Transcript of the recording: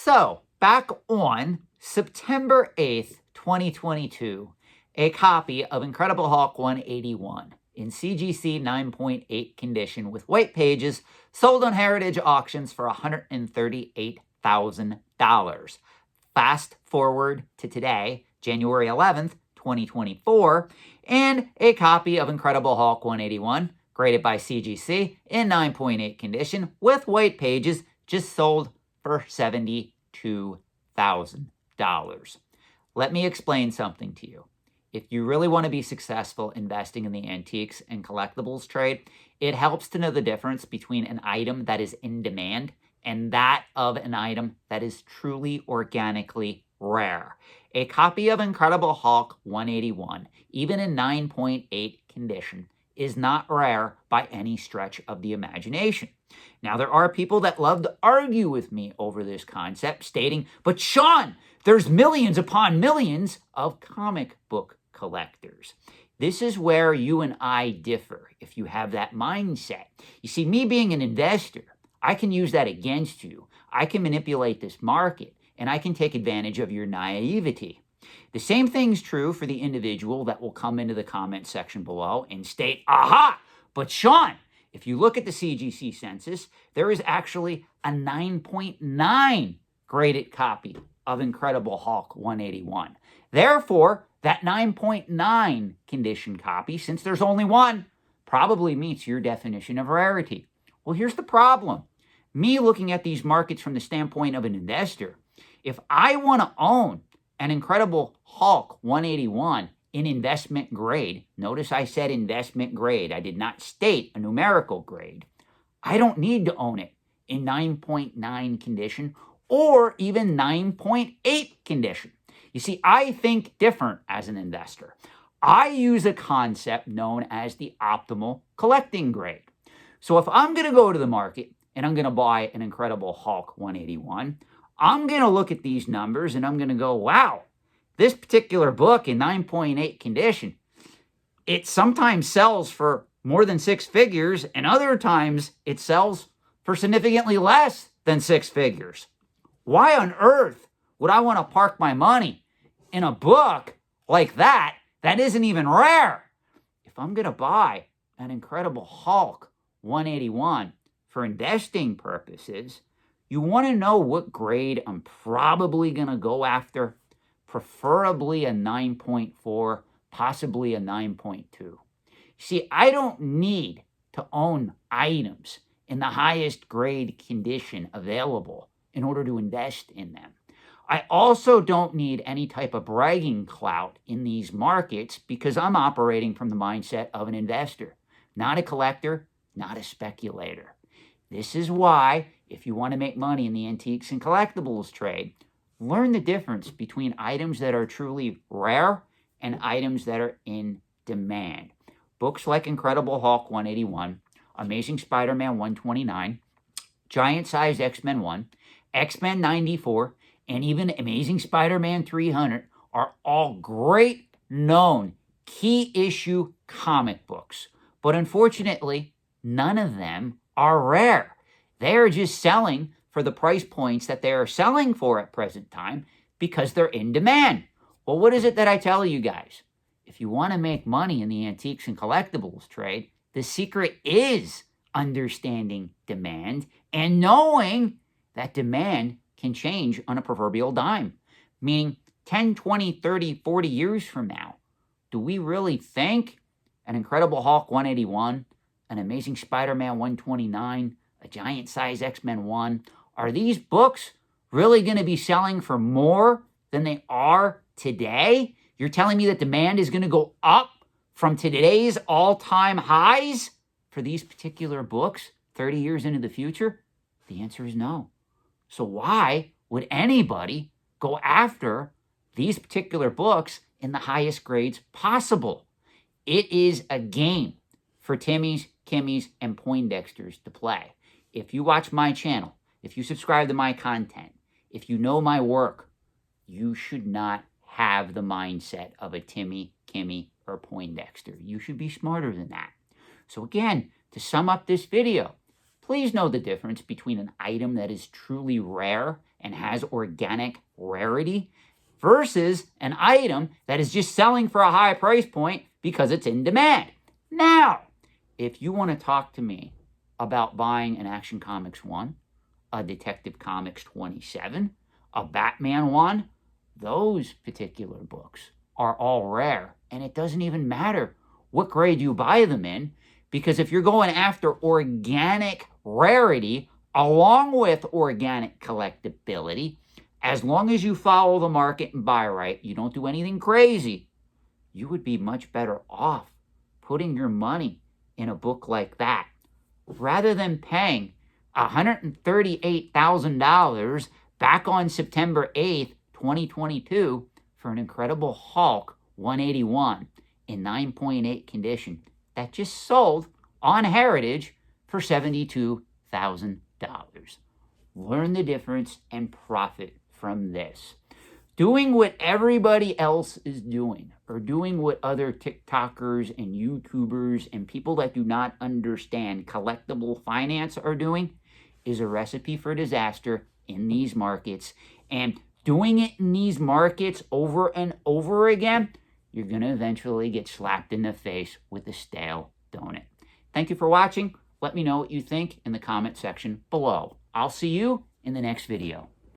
So, back on September 8th, 2022, a copy of Incredible Hulk 181 in CGC 9.8 condition with white pages sold on Heritage Auctions for $138,000. Fast forward to today, January 11th, 2024, and a copy of Incredible Hulk 181, graded by CGC in 9.8 condition with white pages, just sold for $72,000. Let me explain something to you. If you really want to be successful investing in the antiques and collectibles trade, it helps to know the difference between an item that is in demand and that of an item that is truly organically rare. A copy of Incredible Hulk 181, even in 9.8 condition, is not rare by any stretch of the imagination. Now, there are people that love to argue with me over this concept, stating, but Sean, there's millions upon millions of comic book collectors. This is where you and I differ if you have that mindset. You see, me being an investor, I can use that against you. I can manipulate this market, and I can take advantage of your naivety. The same thing's true for the individual that will come into the comment section below and state, aha, but Sean, if you look at the CGC census, there is actually a 9.9 graded copy of Incredible Hulk 181. Therefore, that 9.9 condition copy, since there's only one, probably meets your definition of rarity. Well, here's the problem. Me looking at these markets from the standpoint of an investor, if I want to own an Incredible Hulk 181 in investment grade, notice I said investment grade, I did not state a numerical grade, I don't need to own it in 9.9 condition or even 9.8 condition. You see, I think different as an investor. I use a concept known as the optimal collecting grade. So if I'm going to go to the market and I'm going to buy an Incredible Hulk 181, I'm going to look at these numbers and I'm going to go, wow, this particular book in 9.8 condition, it sometimes sells for more than six figures, and other times it sells for significantly less than six figures. Why on earth would I want to park my money in a book like that isn't even rare? If I'm going to buy an Incredible Hulk 181 for investing purposes, you want to know what grade I'm probably going to go after, preferably a 9.4, possibly a 9.2. See, I don't need to own items in the highest grade condition available in order to invest in them. I also don't need any type of bragging clout in these markets because I'm operating from the mindset of an investor, not a collector, not a speculator. This is why, if you want to make money in the antiques and collectibles trade, learn the difference between items that are truly rare and items that are in demand. Books like Incredible Hulk 181, Amazing Spider-Man 129, Giant-Sized X-Men 1, X-Men 94, and even Amazing Spider-Man 300 are all great known key issue comic books. But unfortunately, none of them are rare. They are just selling for the price points that they are selling for at present time because they're in demand. Well, what is it that I tell you guys? If you want to make money in the antiques and collectibles trade, the secret is understanding demand and knowing that demand can change on a proverbial dime. Meaning 10, 20, 30, 40 years from now, do we really think an Incredible Hulk 181, an Amazing Spider-Man 129, a Giant-Sized X-Men 1, are these books really going to be selling for more than they are today? You're telling me that demand is going to go up from today's all-time highs for these particular books 30 years into the future? The answer is no. So why would anybody go after these particular books in the highest grades possible? It is a game for Timmys, Kimmys, and Poindexters to play. If you watch my channel, if you subscribe to my content, if you know my work, you should not have the mindset of a Timmy, Kimmy, or Poindexter. You should be smarter than that. So again, to sum up this video, Please know the difference between an item that is truly rare and has organic rarity versus an item that is just selling for a high price point because it's in demand. Now, if you want to talk to me about buying an Action Comics 1, a Detective Comics 27, a Batman 1, those particular books are all rare, and it doesn't even matter what grade you buy them in, because if you're going after organic rarity along with organic collectability, as long as you follow the market and buy right, you don't do anything crazy, you would be much better off putting your money in a book like that rather than paying $138,000 back on September 8th, 2022 for an incredible Hulk 181 in 9.8 condition that just sold on Heritage for $72,000. Learn the difference and profit from this. Doing what everybody else is doing, or doing what other TikTokers and YouTubers and people that do not understand collectible finance are doing, is a recipe for disaster in these markets. And doing it in these markets over and over again, you're going to eventually get slapped in the face with a stale donut. Thank you for watching. Let me know what you think in the comment section below. I'll see you in the next video.